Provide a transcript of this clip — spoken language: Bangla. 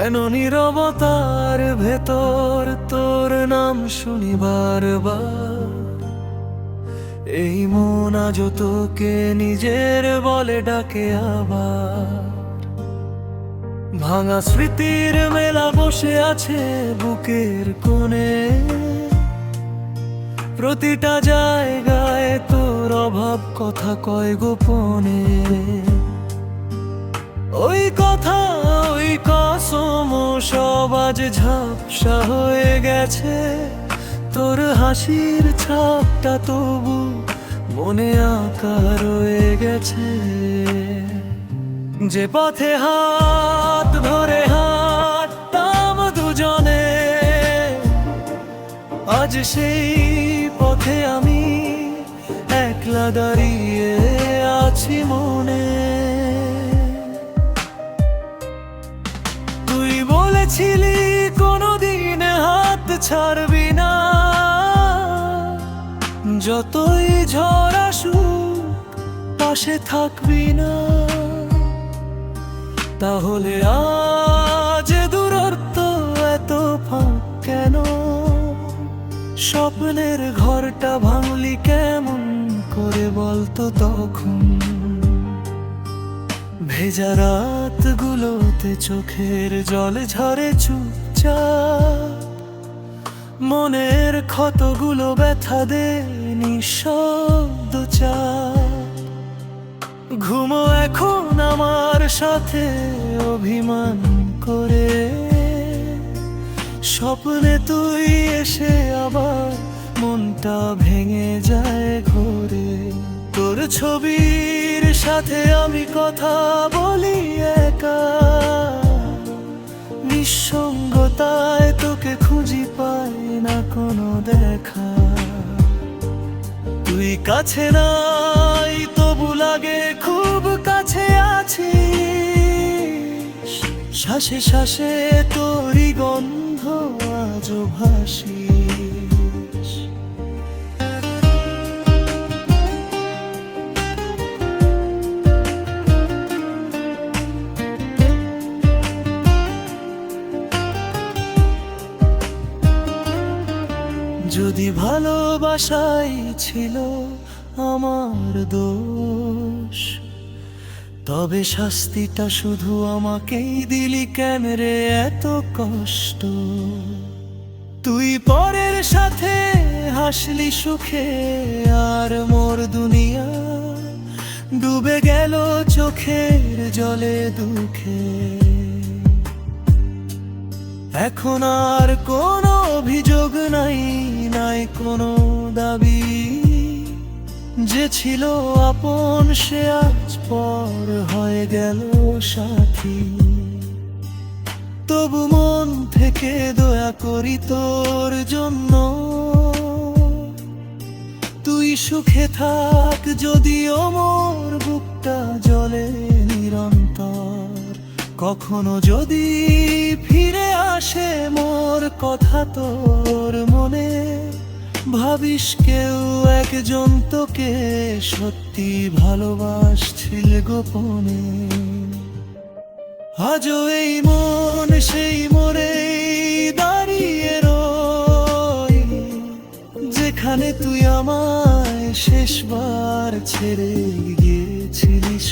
কেন নীরবতার ভেতর তোর নাম শুনি বারবার। এই মন আজ তোকে নিজের বলে ডাকে আবার। ভাঙা স্মৃতির মেলা বসে আছে বুকের কোণে, প্রতিটা জায়গায় তোর অভাব কথা কয় গোপনে। ওই কথা ওই কসম সব আজ ঝাপসা হয়ে গেছে। তোর হাসির ছাপটা তবু মনে আঁকা রয়ে গেছে। যে পথে হাত ধরে হাঁটতাম দুজনে, আজ সেই পথে আমি একলা দাঁড়িয়ে আছি মনে। তুই বলেছিলি কোনোদিন হাত ছাড়বি না, যতই ঝড় আসুক পাশে থাকবি না। তাহলে আজ দূরত্ব এত ফাঁক কেন? স্বপ্নের ঘরটা ভাঙলি কেমন করে বলতো তখন? ভেজা রাতগুলোতে চোখের জল ঝরে চুপচাপ, মনের ক্ষতগুলো ব্যথা দে নিঃশব্দ চাপ। ঘুমো এখন আমার সাথে অভিমান করে, স্বপ্নে তুই এসে আবার মনটা ভেঙে যায় ঘোরে। তোর ছবির সাথে আমি কথা বলি একা, নিঃসঙ্গতায় তোকে খুঁজি পাই না কোনো দেখা। তুই কাছে নাই তবু লাগে খুব কাছে আছিস। শ্বাসে শ্বাসে তোরই গন্ধ আজও ভাসিস। যদি ভালোবাসাই ছিল আমার দোষ, তবে শাস্তিটা শুধু আমাকেই দিলি কেন রে এত কষ্ট? তুই পরের সাথে হাসলি সুখে, আর মোর দুনিয়া ডুবে গেল চোখের জলে দুঃখে। এখন আর কোনো অভিযোগ নাই, নাই কোনো দাবি। যে ছিল আপন সে আজ পর হয়ে গেল সাথী। তবু মন থেকে দয়া করি তোর জন্য, তুই সুখে থাক যদিও মোর বুকটা জ্বলে নিরন্তর। কখনো যদি ফিরে আসে মোর কথা তোর মনে, ভাবিস কেউ একজন তোকে সত্যি ভালোবাসছিল গোপনে। আজও এই মন সেই মোরে দাঁড়িয়ে রই, যেখানে তুই আমায় শেষবার ছেড়ে গিয়েছিলিস।